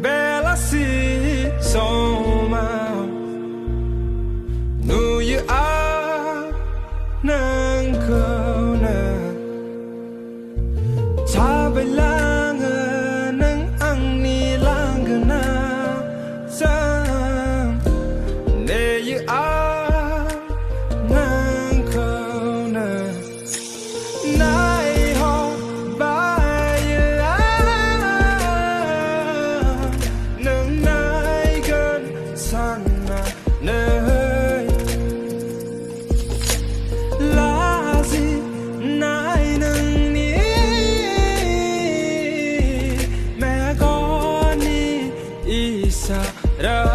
bella si soma nu you are nang ko na cha bai lang nang ang ni lang na sa ne you are nang ko na nai ho ba nang nai gan sang